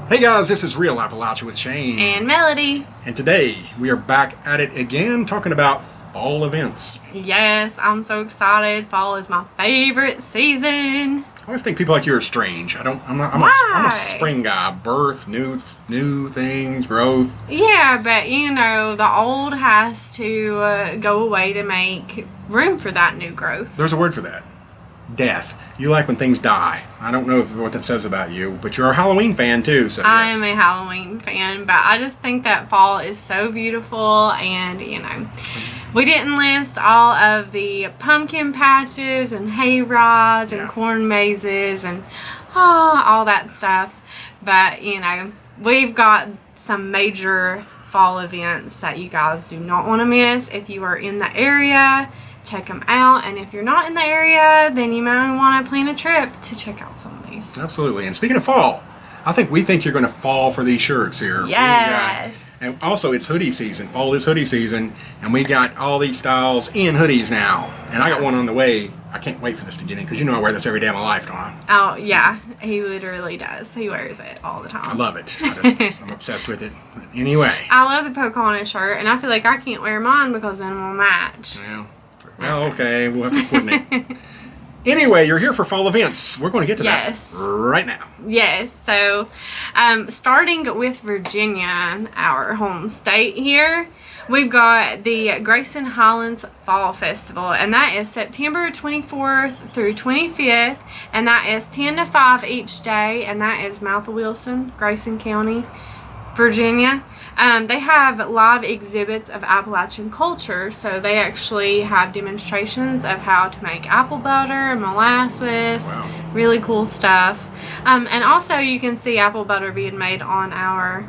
Hey guys, this is Real Appalachia with Shane and Melody. And today we are back at it again talking about fall events. Yes, I'm so excited. Fall is my favorite season. I always think people like you are strange. I'm a spring guy. Birth, new things, growth. Yeah, but you know, the old has to go away to make room for that new growth. There's a word for that. Death. You like when things die. I don't know what that says about you, but you're a Halloween fan too, so I am a Halloween fan, but I just think that fall is so beautiful, and you know, we didn't list all of the pumpkin patches and hay rides and corn mazes and all that stuff, but you know, we've got some major fall events that you guys do not want to miss. If you are in the area, check them out, and if you're not in the area, then you might want to plan a trip to check out some of these. Absolutely. And speaking of fall, I think you're going to fall for these shirts here. Yes. And also, it's hoodie season. Fall is hoodie season, and we got all these styles in hoodies now. And I got one on the way. I can't wait for this to get in, because you know I wear this every day of my life, Donna. Oh, yeah. He literally does. He wears it all the time. I love it. I'm obsessed with it. Anyway. I love the Pocahontas shirt, and I feel like I can't wear mine because then we'll match. Yeah. Well, okay, we'll have to coordinate. Anyway, you're here for fall events. We're going to get to that right now. Yes. So, starting with Virginia, our home state here, we've got the Grayson Highlands Fall Festival, and that is September 24th through 25th, and that is 10 to 5 each day, and that is Mouth of Wilson, Grayson County, Virginia. They have live exhibits of Appalachian culture, so they actually have demonstrations of how to make apple butter, molasses, really cool stuff. And also you can see apple butter being made on our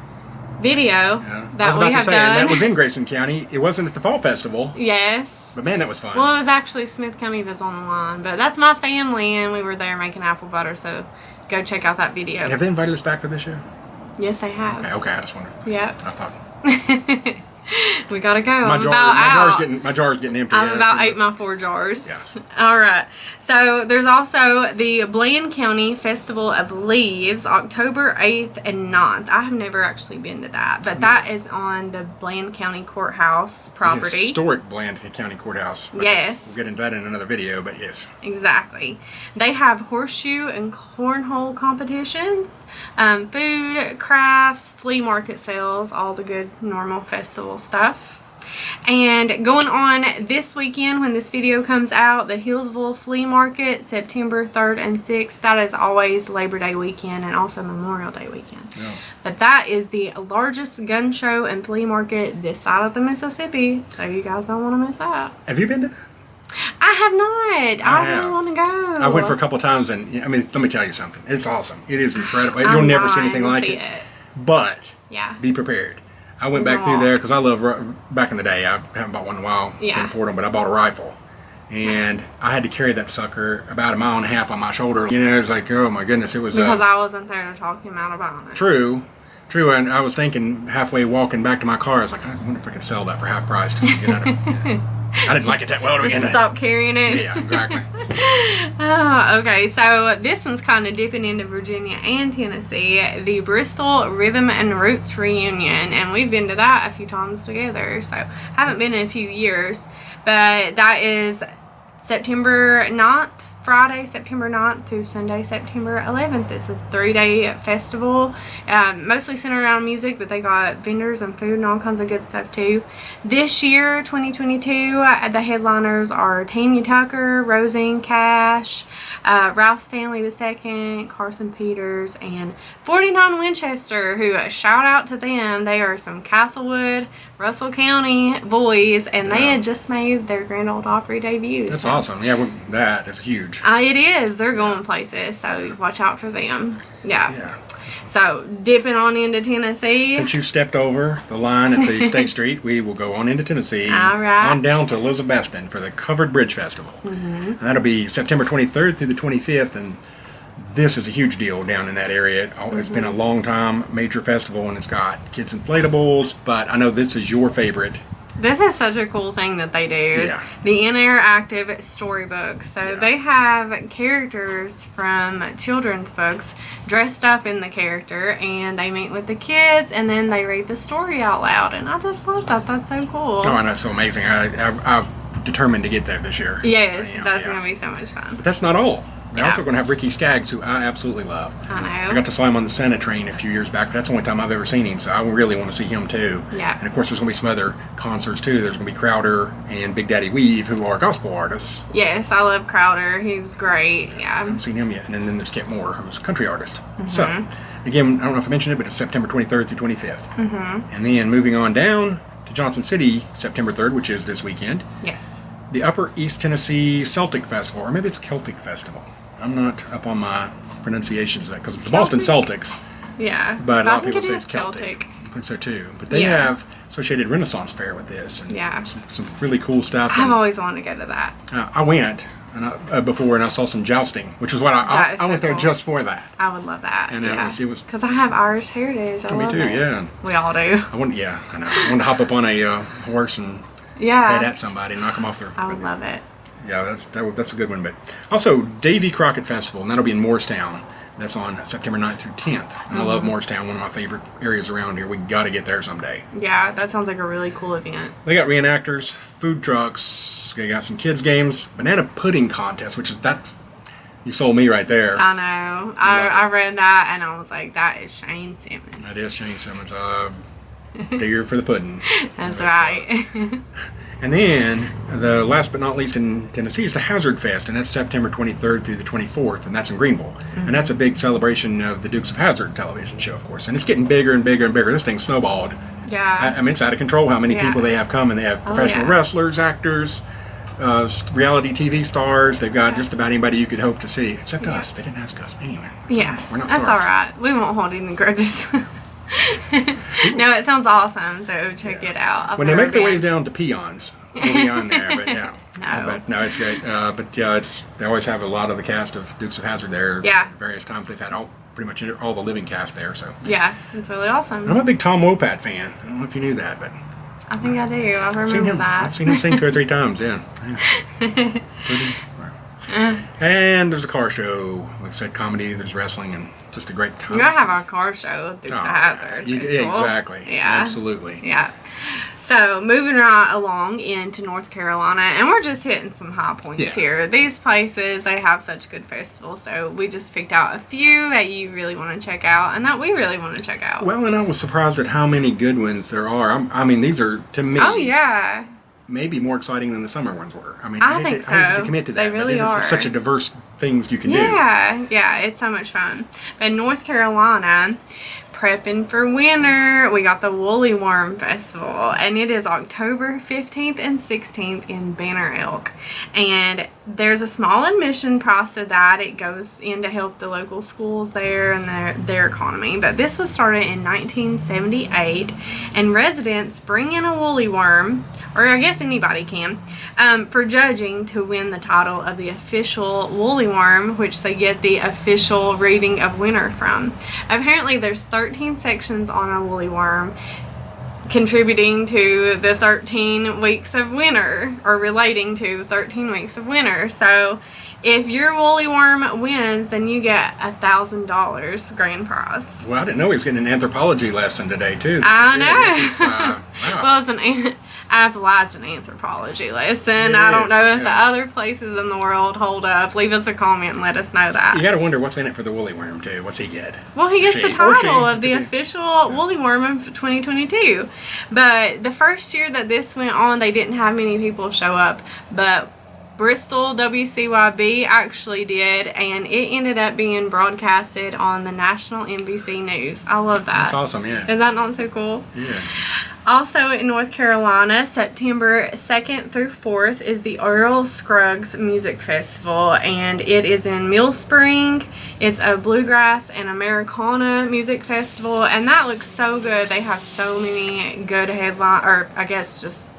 video that we have done. And that was in Grayson County. It wasn't at the Fall Festival. Yes. But man, that was fun. Well, it was actually Smith County was on the line, but that's my family, and we were there making apple butter, so go check out that video. Have they invited us back for this year? Yes, they have. Okay, I just wondered. Yep. I thought. We gotta go. My jar's getting empty. I'm about ate my 4 jars. Yeah. All right. So there's also the Bland County Festival of Leaves, October 8th and 9th. I have never actually been to that, but that is on the Bland County Courthouse property. The historic Bland County Courthouse. Yes. We'll get into that in another video, but yes. Exactly. They have horseshoe and cornhole competitions, food, crafts, flea market sales, all the good normal festival stuff. And going on this weekend when this video comes out, the Hillsville Flea Market, September 3rd and 6th. That is always Labor Day weekend and also Memorial Day weekend. Yeah. But that is the largest gun show and flea market this side of the Mississippi, so you guys don't want to miss that. Have you been to that? I have not. I really want to go. I went for a couple times, and I mean, let me tell you something. It's awesome. It is incredible. You'll never see anything like it. But be prepared. I went back through there because I love, back in the day, I haven't bought one in a while, can't afford them, but I bought a rifle. And I had to carry that sucker about 1.5 miles on my shoulder. You know, it was like, oh my goodness, it was... Because I wasn't there to talk him out about it. True, and I was thinking, halfway walking back to my car, I was like, I wonder if I could sell that for half price. Just to get out of I didn't like it that well to begin with. Just stop carrying it? Yeah, exactly. Okay, so this one's kind of dipping into Virginia and Tennessee, the Bristol Rhythm and Roots Reunion, and we've been to that a few times together, so haven't been in a few years, but that is September 9th, Friday, September 9th through Sunday, September 11th. It's a 3-day festival, mostly centered around music, but they got vendors and food and all kinds of good stuff too. This year, 2022, the headliners are Tanya Tucker, Roseanne Cash, Ralph Stanley II, Carson Peters, and 49 Winchester, who shout out to them. They are some Castlewood, Russell County boys, and they had just made their Grand Ole Opry debut. That's awesome. Yeah, that is huge. It is. They're going places, so watch out for them. Yeah. So, dipping on into Tennessee. Since you stepped over the line at the State Street, we will go on into Tennessee. All right. On down to Elizabethton for the Covered Bridge Festival. And that'll be September 23rd through the 25th, and this is a huge deal down in that area. It's been a long time major festival, and it's got kids inflatables, but I know this is your favorite This is such a cool thing that they do. Yeah. The interactive storybooks. So they have characters from children's books dressed up in the character, and they meet with the kids, and then they read the story out loud. And I just love that. That's so cool. Oh, and that's so amazing. I'm determined to get there this year. Yes, that's going to be so much fun. But that's not all. They're also going to have Rickie Skaggs, who I absolutely love. I know. I got to saw him on the Senate train a few years back, but that's the only time I've ever seen him, so I really want to see him too. Yeah. And of course, there's going to be some other concerts too. There's going to be Crowder and Big Daddy Weave, who are gospel artists. Yes, I love Crowder. He was great. Yeah. I haven't seen him yet. And then there's Kent Moore, who's a country artist. So, again, I don't know if I mentioned it, but it's September 23rd through 25th. And then moving on down to Johnson City, September 3rd, which is this weekend. Yes. The Upper East Tennessee Celtic Festival, or maybe it's Celtic Festival. I'm not up on my pronunciations of that because it's the Boston Celtics. Yeah. But a lot of people say it's Celtic. I think so too. But they have Associated Renaissance Fair with this. And some really cool stuff. I've always wanted to go to that. I went before and I saw some jousting, which is what I went there just for that. I would love that. And it was because I have Irish heritage. I love it. Yeah. We all do. I know. I wanted to hop up on a horse and head at somebody and knock them off their. I would love it. Yeah, that's a good one. But also, Davy Crockett Festival, and that'll be in Morristown. That's on September 9th through 10th. And I love Morristown, one of my favorite areas around here. We got to get there someday. Yeah, that sounds like a really cool event. They got reenactors, food trucks, they got some kids' games, banana pudding contest, which is you sold me right there. I know. I read that, and I was like, that is Shane Simmons. That is Shane Simmons. Digger for the pudding. That's right. And then, the last but not least in Tennessee is the Hazard Fest, and that's September 23rd through the 24th, and that's in Greenville. And that's a big celebration of the Dukes of Hazzard television show, of course. And it's getting bigger and bigger and bigger. This thing snowballed. Yeah. I mean, it's out of control how many people they have come, and they have professional wrestlers, actors, reality TV stars. They've got just about anybody you could hope to see, except us. They didn't ask us. Anyway. Yeah. We're not That's stars. all right. We won't hold any grudges. No, it sounds awesome, so check it out. When they make their way down to peons, we'll be on there, but No, it's great. But yeah, they always have a lot of the cast of Dukes of Hazzard there. Yeah. Various times they've had pretty much all the living cast there. So yeah, it's really awesome. I'm a big Tom Wopat fan. I don't know if you knew that, but I think I do. I remember that. I've seen him sing 2 or 3 times. Yeah. And there's a car show. Like I said, comedy. There's wrestling and just a great time. You gotta have a car show with Dukes of Hazzard. Exactly. Yeah. Absolutely. Yeah. So, moving right along into North Carolina, and we're just hitting some high points here. These places, they have such good festivals, so we just picked out a few that you really want to check out, and that we really want to check out. Well, and I was surprised at how many good ones there are. I mean, these are, to me... Oh, yeah. Maybe more exciting than the summer ones were. I mean, I think so. I hate to commit to that. They really are. It's such a diverse things you can do. Yeah, it's so much fun. But North Carolina, prepping for winter, we got the Woolly Worm Festival, and it is October 15th and 16th in Banner Elk. And there's a small admission price to that. It goes in to help the local schools there and their economy. But this was started in 1978, and residents bring in a woolly worm, or I guess anybody can, for judging to win the title of the official woolly worm, which they get the official reading of winter from. Apparently there's 13 sections on a woolly worm contributing to the 13 weeks of winter, or relating to the 13 weeks of winter. So if your woolly worm wins, then you get $1,000 grand prize. Well, I didn't know he was getting an anthropology lesson today too. I know. Wow. Well, it's an Appalachian anthropology lesson. I don't know if the other places in the world hold up. Leave us a comment and let us know that. You got to wonder what's in it for the woolly worm too. What's he get? Well, he gets the title of the official woolly worm of 2022. But the first year that this went on, they didn't have many people show up. But Bristol WCYB actually did, and it ended up being broadcasted on the national NBC News. I love that. That's awesome, yeah. Is that not so cool? Yeah. Also in North Carolina, September 2nd through 4th is the Earl Scruggs Music Festival, and it is in Mill Spring. It's a bluegrass and Americana music festival, and that looks so good. They have so many good or I guess just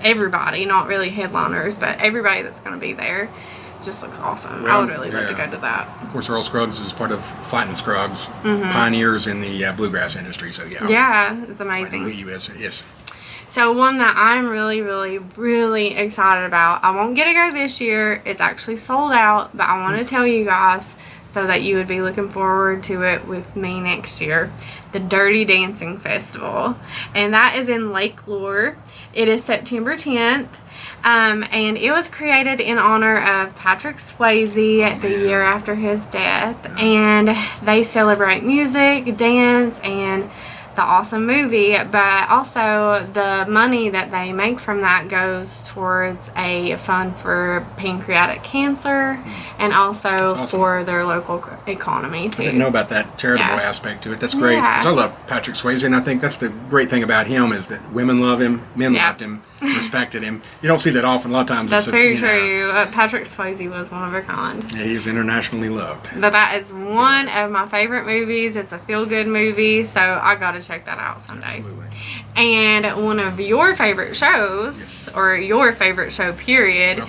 everybody, not really headliners, but everybody that's going to be there. Just looks awesome. Well, I would really love to go to that. Of course, Earl Scruggs is part of Fighting Scruggs, pioneers in the bluegrass industry. So yeah, it's amazing. Yes. So one that I'm really, really, really excited about. I won't get to go this year. It's actually sold out, but I want to tell you guys so that you would be looking forward to it with me next year. The Dirty Dancing Festival. And that is in Lake Lure. It is September 10th. And it was created in honor of Patrick Swayze the year after his death. And they celebrate music, dance, and the awesome movie, but also the money that they make from that goes towards a fund for pancreatic cancer and also awesome. For their local economy too. I didn't know about that charitable aspect to it. That's great. Because I love Patrick Swayze, and I think that's the great thing about him is that women love him, men loved him, respected him. You don't see that often. A lot of times that's very true. Patrick Swayze was one of a kind. Yeah, he's internationally loved. But that is one of my favorite movies. It's a feel-good movie, so I gotta check that out someday. Absolutely. And one of your favorite shows, or your favorite show period,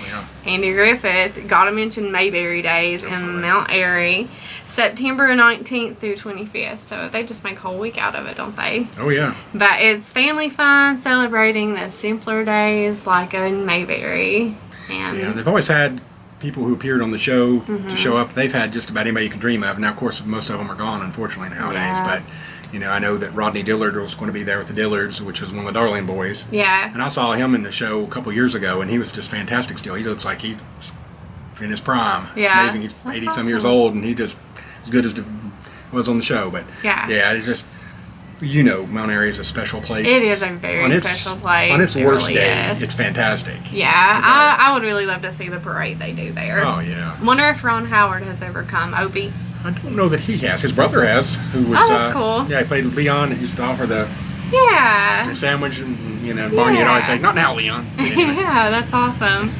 Andy Griffith, gotta mention Mayberry Days in Mount Airy, September 19th through 25th. So they just make a whole week out of it, don't they? Oh yeah. But it's family fun, celebrating the simpler days like in Mayberry. And yeah, they've always had people who appeared on the show to show up. They've had just about anybody you can dream of. Now, of course, most of them are gone, unfortunately, nowadays. But you know, I know that Rodney Dillard was going to be there with the Dillards, which was one of the Darling Boys. Yeah. And I saw him in the show a couple years ago, and he was just fantastic still. He looks like he's in his prime. Yeah. Amazing. He's 80-some years old, and he just as good as was on the show. But yeah, it's just, you know, Mount Airy is a special place. It is a very special place. On its worst day, it's fantastic. Yeah, I would really love to see the parade they do there. Oh, yeah. Wonder if Ron Howard has ever come. Opie? I don't know that he has. His brother has. Who was, that's cool. Yeah, he played Leon and used to offer the sandwich, and you know, Barney would always say, "Not now, Leon." Anyway. Yeah, that's awesome.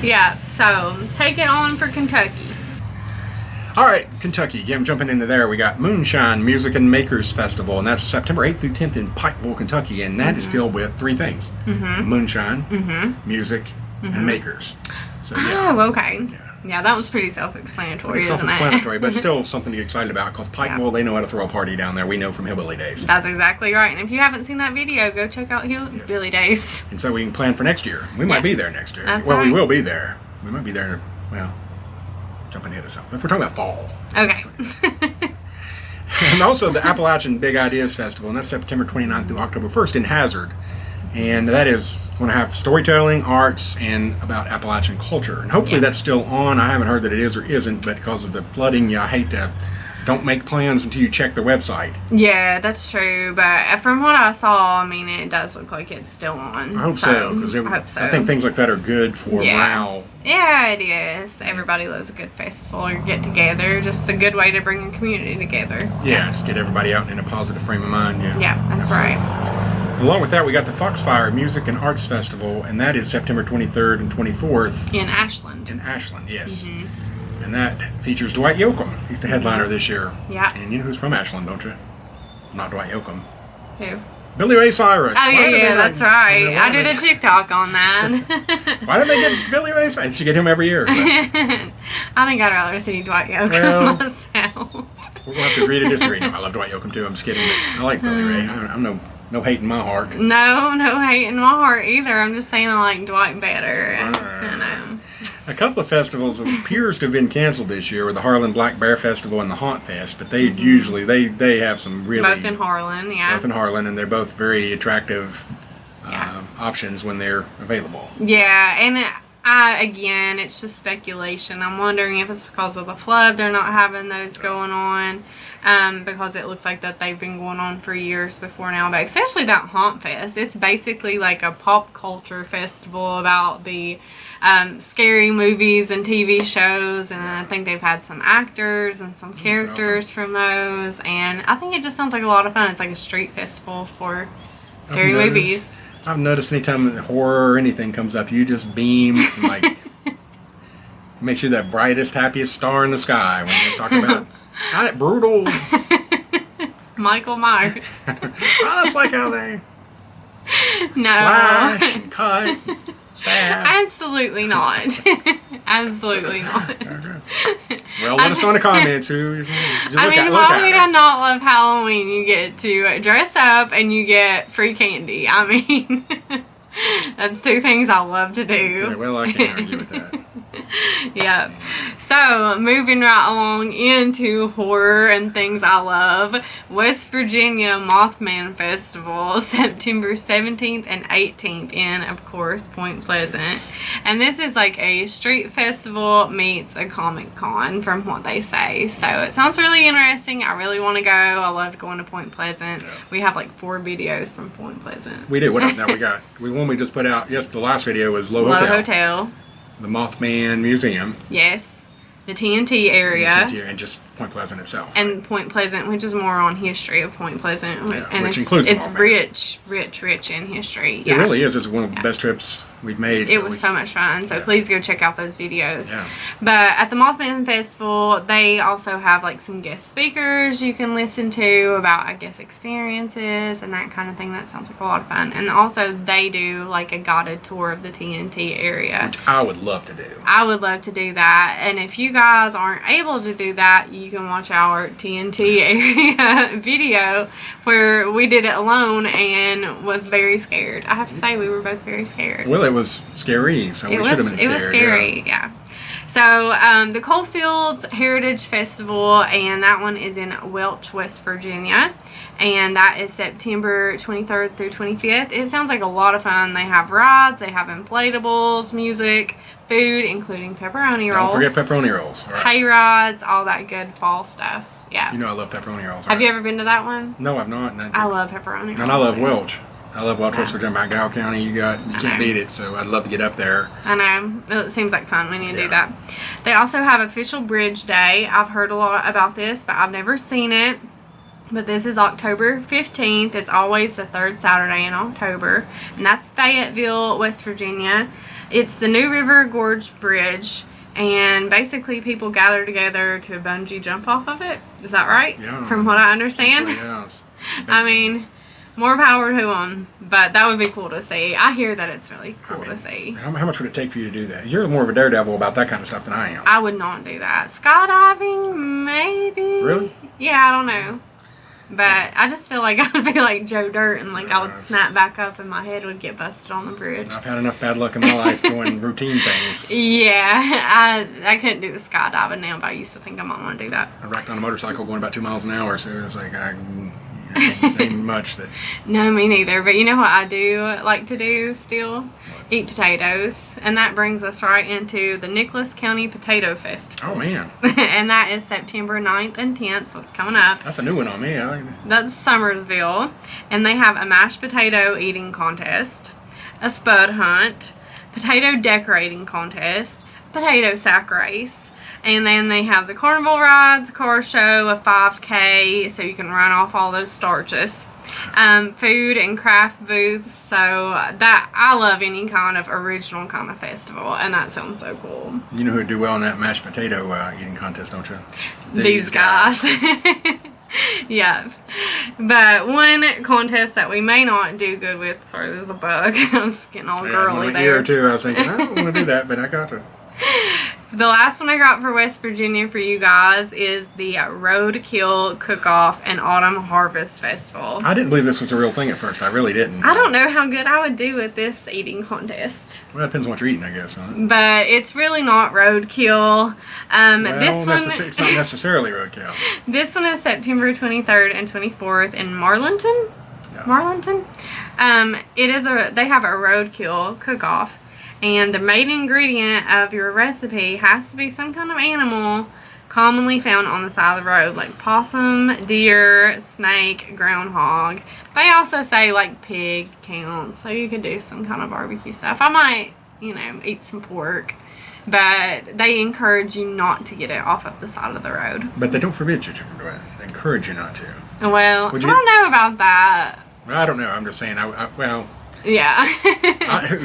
Yeah, so take it on for Kentucky. All right, Kentucky. Yeah, I'm jumping into there. We got Moonshine Music and Makers Festival, and that's September 8th through 10th in Pikeville, Kentucky, and that is filled with three things: moonshine, music, and makers. So yeah. Oh, okay. Yeah, that one's pretty self-explanatory, isn't it? Self-explanatory, but still something to get excited about, because Pikeville, they know how to throw a party down there. We know from Hillbilly Days. That's exactly right. And if you haven't seen that video, go check out Hillbilly Days. And so we can plan for next year. We might be there next year. That's we will be there. We might be there, well, jumping ahead of something. If we're talking about fall. Okay. And also the Appalachian Big Ideas Festival, and that's September 29th through October 1st in Hazard. And that is going to have storytelling, arts, and about Appalachian culture. And hopefully that's still on. I haven't heard that it is or isn't, but because of the flooding, I hate to... Don't make plans until you check the website. Yeah, that's true. But from what I saw, I mean, it does look like it's still on. I hope so. I think things like that are good for morale. Yeah, it is. Everybody loves a good festival or get together. Just a good way to bring a community together. Yeah, just get everybody out in a positive frame of mind. Yeah, that's right. Along with that, we got the Foxfire Music and Arts Festival, and that is September 23rd and 24th. In Ashland. In Ashland, yes. And that features Dwight Yoakam. He's the headliner this year. Yeah. And you know who's from Ashland, don't you? Not Dwight Yoakam. Who? Billy Ray Cyrus. Oh, yeah, that's right. I did a TikTok on that. Why did they get Billy Ray Cyrus? They should get him every year. I think I'd rather see Dwight Yoakam myself. We'll have to agree to disagree. No, I love Dwight Yoakam too. I'm just kidding. I like Billy Ray. I'm no hate in my heart. No hate in my heart either. I'm just saying I like Dwight better. I know. A couple of festivals appears to have been canceled this year, with the Harlan Black Bear Festival and the Haunt Fest, but they usually they have some really both in Harlan, both in Harlan, and they're both very attractive options when they're available. Yeah, and again, it's just speculation. I'm wondering if it's because of the flood they're not having those going on, because it looks like that they've been going on for years before now. But especially that Haunt Fest, it's basically like a pop culture festival about the scary movies and TV shows, and I think they've had some actors and some characters from those, and I think it just sounds like a lot of fun. It's like a street festival for scary movies. I've noticed anytime horror or anything comes up, you just beam and like makes you that brightest, happiest star in the sky when you're talking about not it brutal Michael Myers. That's like how they slash and cut. Absolutely not. Absolutely not. Well, let us know in the comments who. Why would I not love Halloween? You get get to dress up and you get free candy. I mean, that's two things I love to do. Yeah, well, I can't argue with that. Yep. So, moving right along into horror and things I love. West Virginia Mothman Festival, September 17th and 18th in, of course, Point Pleasant. And this is like a street festival meets a Comic Con from what they say. So, it sounds really interesting. I really want to go. I loved going to Point Pleasant. Yeah. We have like 4 videos from Point Pleasant. We do. What else now we got? One we just put out. Yes, the last video was Low Hotel. The Mothman Museum. Yes. The TNT area. And just Point Pleasant itself. And right? Point Pleasant, which is more on history of Point Pleasant. Yeah, and which includes it's rich in history. Yeah. It really is. It's one of the best trips we've made. It was so much fun. So please go check out those videos. Yeah. But at the Mothman Festival, they also have like some guest speakers you can listen to about, I guess, experiences and that kind of thing. That sounds like a lot of fun. And also they do like a guided tour of the TNT area. Which I would love to do. I would love to do that. And if you guys aren't able to do that, you can watch our TNT area video where we did it alone and was very scared. I have to say we were both very scared. Well, it was scary, so we should have been scared. It was scary, yeah. So, the Coalfields Heritage Festival, and that one is in Welch, West Virginia. And that is September 23rd through 25th. It sounds like a lot of fun. They have rides, they have inflatables, music, food, including pepperoni rolls. Don't forget pepperoni rolls. Right. Hay rides, all that good fall stuff. Yeah. You know I love pepperoni rolls. Right? Have you ever been to that one? No, I've not. I love pepperoni rolls. And I love Welch. I love Welch, West Virginia, by Gao County. You can't beat it, so I'd love to get up there. I know. It seems like fun. We need to do that. They also have Official Bridge Day. I've heard a lot about this, but I've never seen it. But this is October 15th. It's always the 3rd Saturday in October. And that's Fayetteville, West Virginia. It's the New River Gorge Bridge. And basically people gather together to bungee jump off of it. Is that right? Yeah. From what I understand? Yes. I mean, more power to them. But that would be cool to see. I hear that it's really cool to see. How much would it take for you to do that? You're more of a daredevil about that kind of stuff than I am. I would not do that. Skydiving, maybe. Really? Yeah, I don't know. But I just feel like I would be like Joe Dirt and like I would snap back up and my head would get busted on the bridge. I've had enough bad luck in my life doing routine things. Yeah, I couldn't do the skydiving now, but I used to think I might want to do that. I wrecked on a motorcycle going about 2 miles an hour, so it's like ain't much that. No, me neither. But you know what I do like to do still? Eat potatoes. And that brings us right into the Nicholas County Potato Festival. Oh, man. And that is September 9th and 10th, so it's coming up. That's a new one on me. I like that. That's Summersville. And they have a mashed potato eating contest, a spud hunt, potato decorating contest, potato sack race. And then they have the carnival rides, car show, a 5K, so you can run off all those starches. Food and craft booths, so that I love any kind of original kind of festival, and that sounds so cool. You know who would do well in that mashed potato eating contest, don't you? These guys. Yeah. But one contest that we may not do good with, sorry, there's a bug. I was getting all girly there. A year or two, I was thinking, I don't want to do that, but I got to. The last one I got for West Virginia for you guys is the Roadkill Cookoff and Autumn Harvest Festival. I didn't believe this was a real thing at first. I really didn't. I don't know how good I would do with this eating contest. Well, it depends on what you're eating, I guess, huh? But it's really not roadkill. This one, it's not necessarily roadkill. This one is September 23rd and 24th in Marlinton. Yeah. Marlinton. They have a roadkill cook-off. And the main ingredient of your recipe has to be some kind of animal commonly found on the side of the road, like possum, deer, snake, groundhog. They also say like pig counts, so you could do some kind of barbecue stuff. I might, eat some pork, but they encourage you not to get it off of the side of the road. But they don't forbid you to do it. They encourage you not to. Well, I don't know about that. I don't know. I'm just saying. Yeah.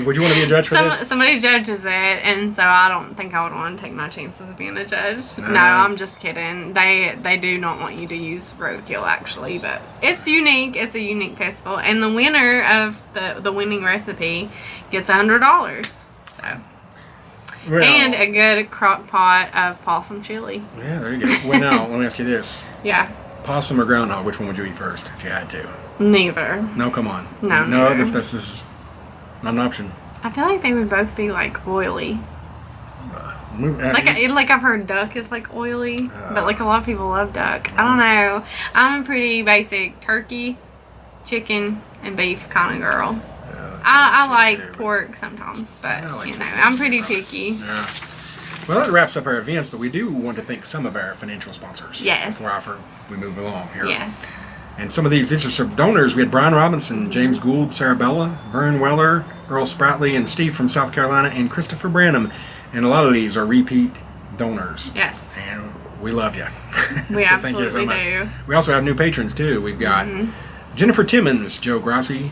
Would you want to be a judge for this? Somebody judges it, and so I don't think I would want to take my chances of being a judge. No, I'm just kidding. They do not want you to use roadkill, actually, but it's unique. It's a unique festival, and the winner of the winning recipe gets $100. So. Well, and a good crock pot of possum chili. Yeah, there you go. Well, now, let me ask you this. Yeah. Possum or groundhog, which one would you eat first if you had to? Neither. No, come on. No, this is not an option. I feel like they would both be like oily. Like I've heard duck is like oily, but like a lot of people love duck. I don't know. I'm a pretty basic turkey, chicken, and beef kind of girl. I like pork sometimes, but you know, I'm pretty picky. Yeah. Well, that wraps up our events, but we do want to thank some of our financial sponsors. Yes. Before we move along here. Yes. And some of these are some donors. We had Brian Robinson, James Gould, Sarah Bella, Vern Weller, Earl Spratley, and Steve from South Carolina, and Christopher Branham. And a lot of these are repeat donors. Yes. And we love you. We so absolutely thank you so much. do. We also have new patrons, too. We've got Jennifer Timmons, Joe Grassi.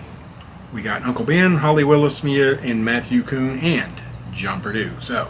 We got Uncle Ben, Holly Willis, Mia, and Matthew Kuhn, and John Perdue. So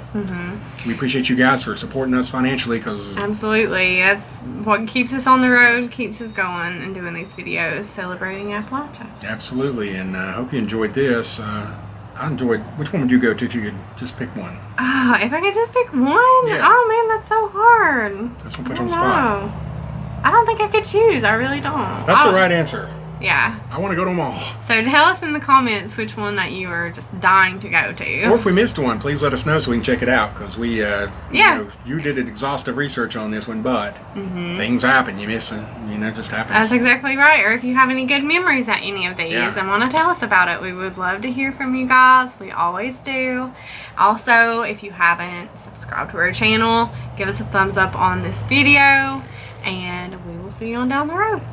we appreciate you guys for supporting us financially, because absolutely, that's what keeps us on the road, keeps us going, and doing these videos celebrating Appalachia. Absolutely, and I hope you enjoyed this. I enjoyed. Which one would you go to if you could just pick one? Oh, if I could just pick one? Yeah. Oh man, that's so hard. That's what put you on the spot. I don't think I could choose. I really don't. That's the right answer. Yeah. I want to go to them all. So tell us in the comments which one that you are just dying to go to. Or if we missed one, please let us know so we can check it out, because we, you did an exhaustive research on this one, but things happen. You miss it. You know, it just happens. That's exactly right. Or if you have any good memories at any of these and want to tell us about it, we would love to hear from you guys. We always do. Also, if you haven't subscribed to our channel, give us a thumbs up on this video, and we will see you on down the road.